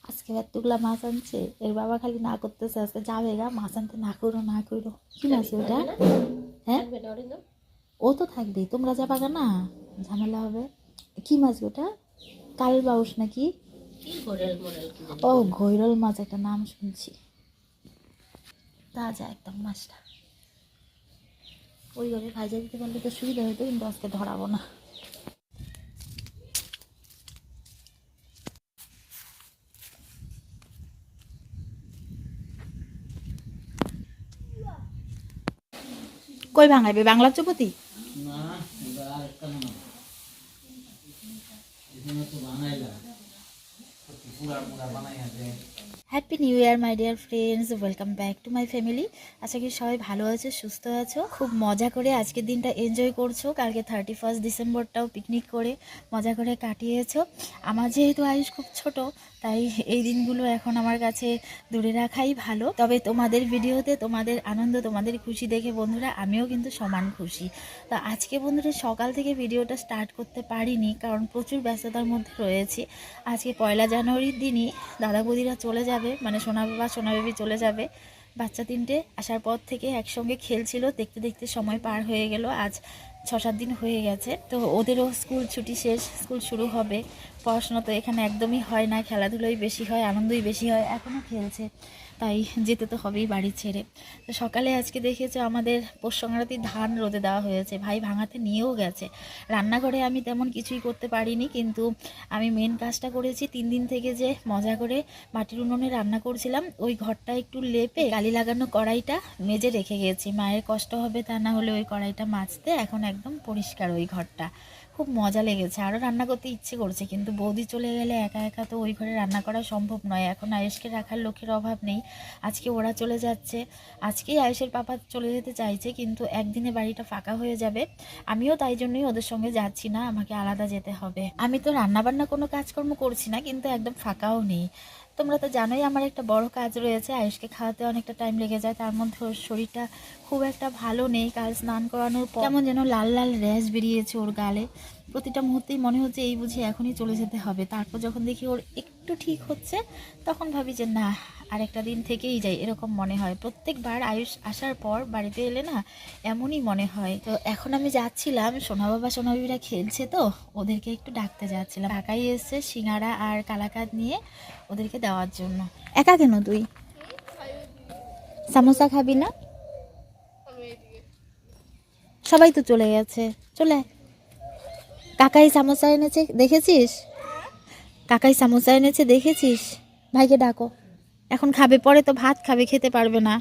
আজকে এতগুলা মাছ আনছে, এর বাবা খালি না করতেছে আজকে যাবে গা মাছ আনতে, না করো না করো। কি মাছ ওটা? হ্যাঁ ও তো থাকবেই, তোমরা যাবা গা না, ঝামেলা হবে। কি মাছ ওটা? কাল বাউস নাকি? ও ঘৈরল মাছ, একটা নাম শুনছি। তাজা একদম মাছটা। ওইভাবে ভাজা দিতে পারলে তো সুবিধা হতো, কিন্তু আজকে ধরাবো না। কই ভাঙাইবে? বাংলা চুপতি happy new year my dear friends, welcome back to my family. আশা করি সবাই ভালো আছো, সুস্থ আছো, খুব মজা করে আজকের দিনটা এনজয় করছো। কালকে 31 ডিসেম্বরটাও পিকনিক করে মজা করে কাটিয়েছো। আমার যেহেতু আয়ুষ খুব ছোট, তাই এই দিনগুলো এখন আমার কাছে দূরে রাখাই ভালো। তবে তোমাদের ভিডিওতে তোমাদের আনন্দ, তোমাদের খুশি দেখে বন্ধুরা আমিও কিন্তু সমান খুশি। তো আজকে বন্ধুরা সকাল থেকে ভিডিওটা স্টার্ট করতে পারিনি, কারণ প্রচুর ব্যস্ততার মধ্যে রয়েছি। আজকে 1 জানুয়ারির দিনই দাদা বৌদিরা চলে যাবে, মানে সোনা বাবা সোনা বেবি চলে যাবে। বাচ্চা তিনটে আসার পর থেকে একসঙ্গে খেলছিল, দেখতে দেখতে সময় পার হয়ে গেল। আজ 6-7 দিন হয়ে গেছে। তো ওদেরও স্কুল ছুটি শেষ, স্কুল শুরু হবে। পড়াশোনা তো এখানে একদমই হয় না, খেলাধুলোই বেশি হয়, আনন্দই বেশি হয়। এখনও খেলছে, তাই যেতে তো হবেই বাড়ি ছেড়ে। তো সকালে আজকে দেখেছো আমাদের পৌষ সংক্রান্তির ধান রোদে দেওয়া হয়েছে, ভাই ভাঙাতে নিয়েও গেছে। রান্নাঘরে আমি তেমন কিছুই করতে পারিনি, কিন্তু আমি মেন কাজটা করেছি। 3 দিন থেকে যে মজা করে মাটির উনুনে রান্না করছিলাম, ওই ঘরটা একটু লেপে গালি লাগানো কড়াইটা মেজে রেখে গেছি। মায়ের কষ্ট হবে তা না হলে ওই কড়াইটা মাজতে, এখন একদম পরিষ্কার ওই ঘরটা। খুব মজা লেগেছে, আরও রান্না করতে ইচ্ছে করছে, কিন্তু বৌদি চলে গেলে একা একা তো ওই ঘরে রান্না করা সম্ভব নয়। এখন আয়েশকে রাখার লোকের অভাব নেই, আজকে ওরা চলে যাচ্ছে। আজকেই আয়েশের পাপা চলে যেতে চাইছে, কিন্তু একদিনে বাড়িটা ফাঁকা হয়ে যাবে। আমিও তাই জন্যই ওদের সঙ্গে যাচ্ছি না, আমাকে আলাদা যেতে হবে। আমি তো রান্নাবান্না কোনো কাজকর্ম করছি না, কিন্তু একদম ফাঁকাও নেই। তোমরা তো জানোই আমার একটা বড় কাজ রয়েছে, আয়েশকে খাওয়াতে অনেকটা টাইম লেগে যায়। তার মধ্যে ওর শরীরটা খুব একটা ভালো নেই। কাল স্নান করানোর পর কেমন যেন লাল লাল র্যাশ বেরিয়েছে ওর গালে। প্রতিটা মুহূর্তেই মনে হচ্ছে এই বুঝি এখনই চলে যেতে হবে। তারপর যখন দেখি ওর একটু ঠিক হচ্ছে, তখন ভাবি যে না, আরেকটা দিন থেকেই যাই, এরকম মনে হয়। প্রত্যেকবার আয়ুষ আসার পর বাড়িতে এলে না এমনই মনে হয়। তো এখন আমি যাচ্ছিলাম, সোনা বাবা সোনা বিবিরা খেলছে, তো ওদেরকে একটু ডাকতে যাচ্ছিলাম। ঢাকায় এসছে সিঙ্গারা আর কালাকাঁদ নিয়ে ওদেরকে দেওয়ার জন্য। একা কেন তুই? সামোসা খাবি না? সবাই তো চলে গেছে, চলে। কাকাই সামোসা এনেছে দেখেছিস? কাকাই সামোসা এনেছে দেখেছিস? ভাইকে ডাকো, এখন খাবে, পরে তো ভাত খাবে, খেতে পারবে না।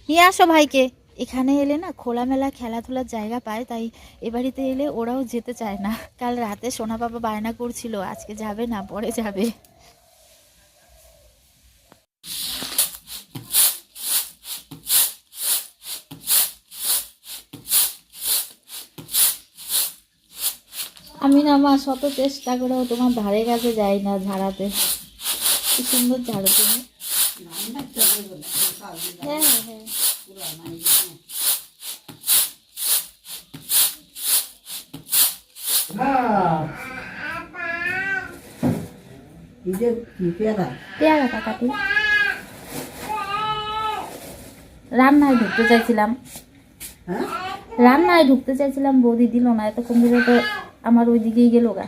নিয়ে আসো ভাইকে। এখানে এলে না খোলামেলা খেলাধুলার জায়গা পায়, তাই এ বাড়িতে এলে ওরাও যেতে চায় না। কাল রাতে সোনা বাবা বায়না করছিল আজকে যাবে না, পরে যাবে। আমি না মা শত চেষ্টা করেও তোমার ধারে কাছে যাই না ঝাড়াতে। কি সুন্দর ঝাড়ো তুমি। হ্যাঁ হ্যাঁ পেয়ারাটা কাটি। রান্নায় ঢুকতে চাইছিলাম, বৌদি দিল না, এতক্ষণ ধরে তো আমার ওই দিকেই গেল গা।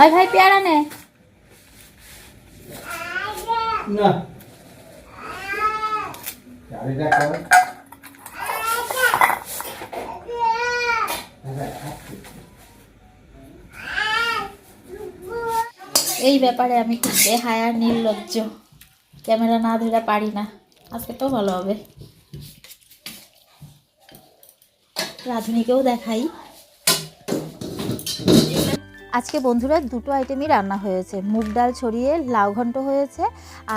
ওই ভাই পেয়ারা নে না। এই ব্যাপারে আমি খুব বেহায়া নির্লজ্জ, ক্যামেরা না ধরে পারি না। আজকে তো ভালো হবে, রাধুনিকেও দেখাই। আজকে বন্ধুরা দুটো আইটেমই রান্না হয়েছে, মুগ ডাল ছড়িয়ে লাউ ঘন্ট হয়েছে,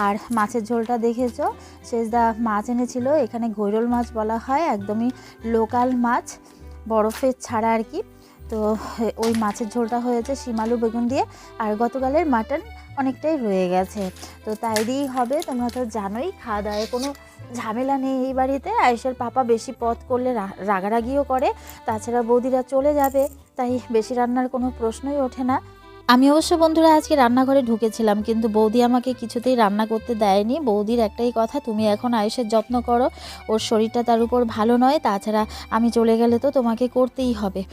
আর মাছের ঝোলটা দেখেছো শেষদা মাছ এনেছিল, এখানে গৈরল মাছ বলা হয়, একদমই লোকাল মাছ, বরফের ছাড়া আর কি। তো ওই মাছের ঝোলটা হয়েছে শিমালু বেগুন দিয়ে, আর গতকালের মাটন অনেকটাই রয়ে গেছে, তো তাই দিয়েই হবে। তোমরা তো জানোই খাওয়া দাওয়ায় কোনো ঝামেলা নেই এই বাড়িতে। আয়েশার পাপা বেশি পথ করলে রাগারাগিও করে, তাছাড়া বৌদিরা চলে যাবে, তাই বেশি রান্নার কোনো প্রশ্নই ওঠে না। আমি অবশ্য বন্ধুরা আজকে রান্নাঘরে ঢুকেছিলাম, কিন্তু বৌদি আমাকে কিছুতেই রান্না করতে দেয়নি। বৌদির একটাই কথা, তুমি এখন আয়েশের যত্ন করো, ওর শরীরটা তার উপর ভালো নয়, তাছাড়া আমি চলে গেলে তো তোমাকে করতেই হবে।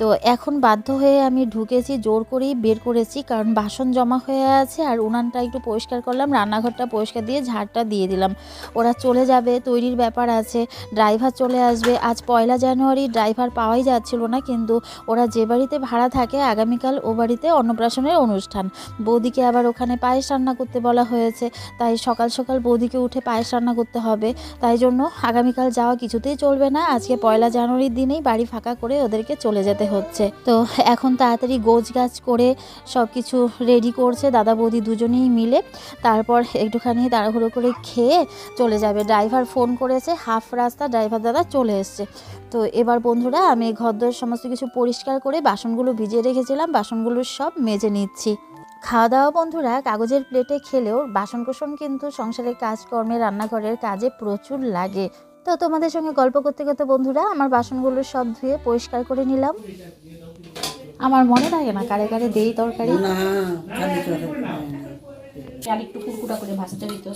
তো এখন বাধ্য হয়ে আমি ঢুকেছি, জোর করেই বের করেছি, কারণ বাসন জমা হয়ে আছে, আর উনানটা একটু পরিষ্কার করলাম, রান্নাঘরটা পরিষ্কার দিয়ে ঝাড়টা দিয়ে দিলাম। ওরা চলে যাবে, তৈরির ব্যাপার আছে, ড্রাইভার চলে আসবে। আজ 1 জানুয়ারি, ড্রাইভার পাওয়াই যাচ্ছিল না, কিন্তু ওরা যে বাড়িতে ভাড়া থাকে আগামীকাল ও বাড়িতে অন্নপ্রাশনের অনুষ্ঠান, বৌদিকে আবার ওখানে পায়েস রান্না করতে বলা হয়েছে, তাই সকাল সকাল বৌদিকে উঠে পায়েস রান্না করতে হবে। তাই জন্য আগামীকাল যাওয়া কিছুতেই চলবে না, আজকে 1 জানুয়ারির দিনেই বাড়ি ফাঁকা করে ওদেরকে চলে যেতে হচ্ছে। তো এখন তাড়াতাড়ি গোছ গাছ করে সব কিছু রেডি করছে দাদা বৌদি দুজনেই মিলে, তারপর একটুখানি তাড়াহুড়ো করে খেয়ে চলে যাবে। ড্রাইভার ফোন করেছে, হাফ রাস্তা ড্রাইভার দাদা চলে এসছে। তো এবার বন্ধুরা আমি ঘরদোর সমস্ত কিছু পরিষ্কার করে বাসনগুলো ভিজিয়ে রেখেছিলাম, বাসনগুলো সব মেজে নিচ্ছি। খাওয়া দাওয়া বন্ধুরা কাগজের প্লেটে খেলেও বাসনকোসন কিন্তু সংসারের কাজকর্মে রান্নাঘরের কাজে প্রচুর লাগে। তো তোমাদের সঙ্গে গল্প করতে করতে বন্ধুরা আমার বাসনগুলো সব ধুয়ে পরিষ্কার করে নিলাম। আমার মনে থাকে না কারে কারে দেই তরকারি, একটু কুরকুটা করে ভাজতে দিত।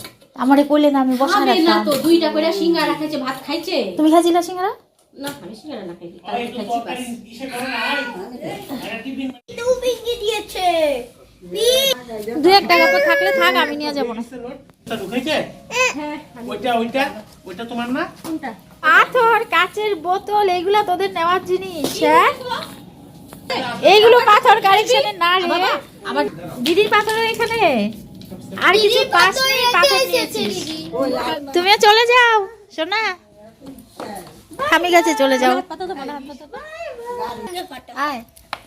আমারে কইলে না আমি বসা রাখতাম না, তো 2টা করে সিঙ্গারা খাইছে, ভাত খাইছে। তুমি খাইছিলা সিঙ্গারা? না, আমি সিঙ্গারা না খাইছি, কালকে খাইছি বাস। তো বিঙ্গি দিয়েছে 2-1 টাকা তো থাকলে থাক, আমি নিয়ে যাব না। তা ঢুকাইছে? হ্যাঁ, ওইটা তোমার না? কোনটা? পাথর, কাচের বোতল, এগুলা তোদের নেওয়ার জিনিস। হ্যাঁ, এইগুলো পাথর কালেকশনের না রে, আবার দিদির পাথরের এখানে আর কিছু পাস নেই, পাথর নিয়েছিস। তুমিও চলে যাও সোনা, আমি কাছে চলে যাও। পাতা তো বলা হাত পাতা। আয়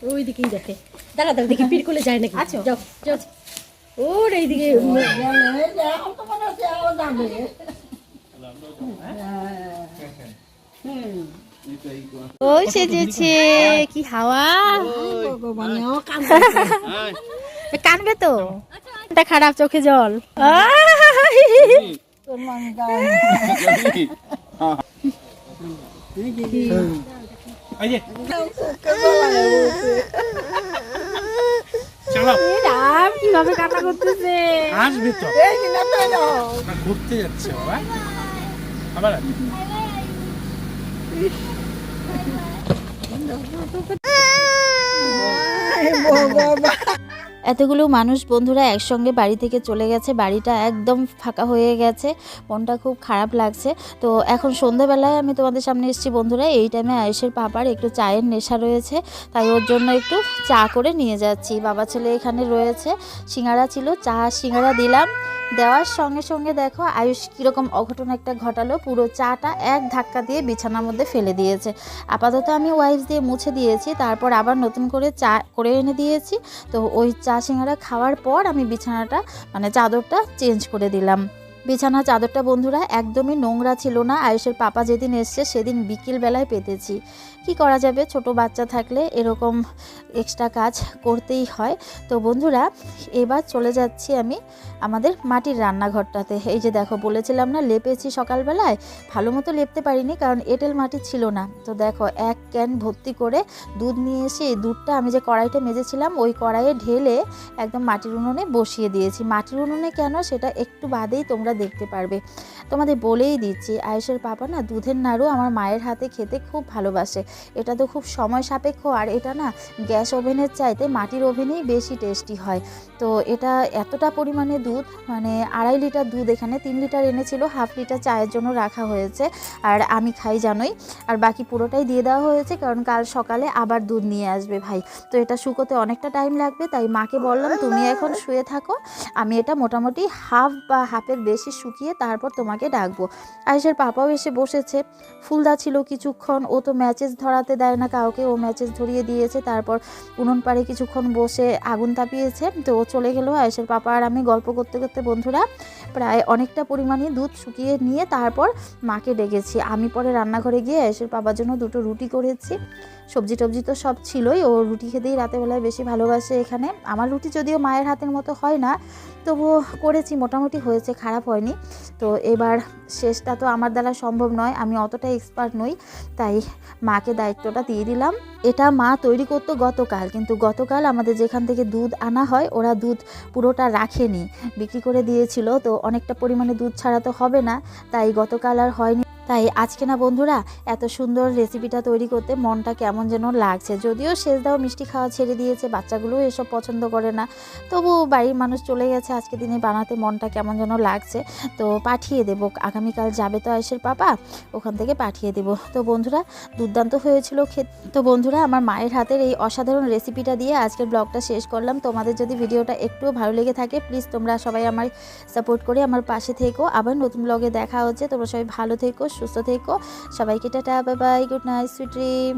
ওই দিকেই দেখে। দাঁড়া দাঁড়া দেখি পির কোলে যায় নাকি। আচ্ছা যাও যাও। ওর এইদিকে ওই সেজেছে, কি হাওয়া, কানবে তো, এটা খারাপ, চোখে জল। এই যে চলো রাম কিভাবে কান্না করতেছে। আসবে তো, না ঘুরতে যাচ্ছে বাবা আবার। এতগুলো মানুষ বন্ধুরা একসঙ্গে বাড়ি থেকে চলে গেছে, বাড়িটা একদম ফাঁকা হয়ে গেছে, মনটা খুব খারাপ লাগছে। তো এখন সন্ধ্যাবেলায় আমি তোমাদের সামনে এসেছি বন্ধুরা, এই টাইমে আয়েশের পাপার একটু চায়ের নেশা রয়েছে, তাই ওর জন্য একটু চা করে নিয়ে যাচ্ছি। বাবা ছেলে এখানে রয়েছে, সিঙ্গারা ছিল, চা সিঙ্গারা দিলাম, দেওয়ার সঙ্গে সঙ্গে দেখো আয়ুষ কীরকম অঘটন একটা ঘটালো, পুরো চাটা এক ধাক্কা দিয়ে বিছানার মধ্যে ফেলে দিয়েছে। আপাতত আমি ওয়াইপস দিয়ে মুছে দিয়েছি, তারপর আবার নতুন করে চা করে এনে দিয়েছি। তো ওই চা সিঙ্গারা খাওয়ার পর আমি বিছানাটা মানে চাদরটা চেঞ্জ করে দিলাম। বিছানা চাদরটা বন্ধুরা একদমই নোংরা ছিল না। আয়ুষের পাপা যেদিন এসছে সেদিন বিকেলবেলায় পেতেছি। কি করা যাবে, ছোট বাচ্চা থাকলে এরকম এক্সট্রা কাজ করতেই হয়। তো বন্ধুরা এবার চলে যাচ্ছি আমি আমাদের মাটির রান্নাঘরটাতে। এই যে দেখো বলেছিলাম না লেপেছি সকালবেলায়, ভালো মতো লেপতে পারিনি কারণ এঁটেল মাটি ছিল না। তো দেখো এক ক্যান ভর্তি করে দুধ নিয়ে এসে এই দুধটা আমি যে কড়াইটা মেজেছিলাম ওই কড়াইয়ে ঢেলে একদম মাটির উনুনে বসিয়ে দিয়েছি। মাটির উনুনে কেন সেটা একটু বাদেই তোমরা দেখতে পারবে। তোমাদের বলেই দিচ্ছি, আয়ুষের পাপা না দুধের নাড়ু আমার মায়ের হাতে খেতে খুব ভালোবাসে। এটা তো খুব সময় সাপেক্ষ, আর এটা না গ্যাস ওভেনের চাইতে মাটির ওভেনেই বেশি টেস্টি হয়। তো এটা এতটা পরিমাণে দুধ, মানে 2.5 লিটার দুধ, এখানে 3 লিটার এনেছিল, 1/2 লিটার চায়ের জন্য রাখা হয়েছে। আর আমি খাই জানোই, আর বাকি পুরোটাই দিয়ে দেওয়া হয়েছে কারণ কাল সকালে আবার দুধ নিয়ে আসবে ভাই। তো এটা শুকোতে অনেকটা টাইম লাগবে, তাই মাকে বললাম তুমি এখন শুয়ে থাকো, আমি এটা মোটামুটি হাফের বেশি শুকিয়ে তারপর তোমাকে ডাকবো। আয়ুষের পাপাও এসে বসেছে, ফুলদা ছিল কিছুক্ষণ, ও তো ম্যাচেস ধরাতে দেয় না কাউকে, ও ম্যাচেস ধরিয়ে দিয়েছে। তারপর উনুন পাড়ে কিছুক্ষণ বসে আগুন তাপিয়েছে। তো ও চলে গেল। আয়ুষের পাপা আর আমি গল্প করতে করতে বন্ধুরা প্রায় অনেকটা পরিমাণে দুধ শুকিয়ে নিয়ে তারপর মাকে ডেকেছি। আমি পরে রান্নাঘরে গিয়ে আয়ুষের পাপার জন্য 2টো রুটি করেছি। সবজি টবজি তো সব ছিলই, ও রুটি খেতেই রাতেবেলায় বেশি ভালোবাসে। এখানে আমার রুটি যদিও মায়ের হাতের মতো হয় না, তবুও করেছি, মোটামুটি হয়েছে, খারাপ হয়নি। তো এবার শেষটা তো আমার দ্বারা সম্ভব নয়, আমি অতটা এক্সপার্ট নই, তাই মাকে দায়িত্বটা দিয়ে দিলাম। এটা মা তৈরি করতো গতকাল, কিন্তু গতকাল আমাদের যেখান থেকে দুধ আনা হয় ওরা দুধ পুরোটা রাখেনি, বিক্রি করে দিয়েছিল। তো অনেকটা পরিমাণে দুধ ছাড়া তো হবে না, তাই গতকাল আর হয়নি। তাই আজকে না বন্ধুরা এত সুন্দর রেসিপিটা তৈরি করতে মনটা কেমন যেন লাগছে। যদিও শেষ দাও মিষ্টি খাওয়া ছেড়ে দিয়েছে, বাচ্চাগুলোও এসব পছন্দ করে না, তবু বাড়ির মানুষ চলে গেছে, আজকে দিনে বানাতে মনটা কেমন যেন লাগছে। তো পাঠিয়ে দেবো, আগামীকাল যাবে তো আয়ুষের পাপা, ওখান থেকে পাঠিয়ে দেবো। তো বন্ধুরা দুর্দান্ত হয়েছিল খেতে। তো বন্ধুরা আমার মায়ের হাতের এই অসাধারণ রেসিপিটা দিয়ে আজকের ব্লগটা শেষ করলাম। তোমাদের যদি ভিডিওটা একটুও ভালো লেগে থাকে প্লিজ তোমরা সবাই আমার সাপোর্ট করে আমার পাশে থেকো। আবার নতুন ব্লগে দেখা হচ্ছে, তোমরা সবাই ভালো থেকো, সুস্থ থেকো, সবাইকে tata, bye bye, good night, sweet dream.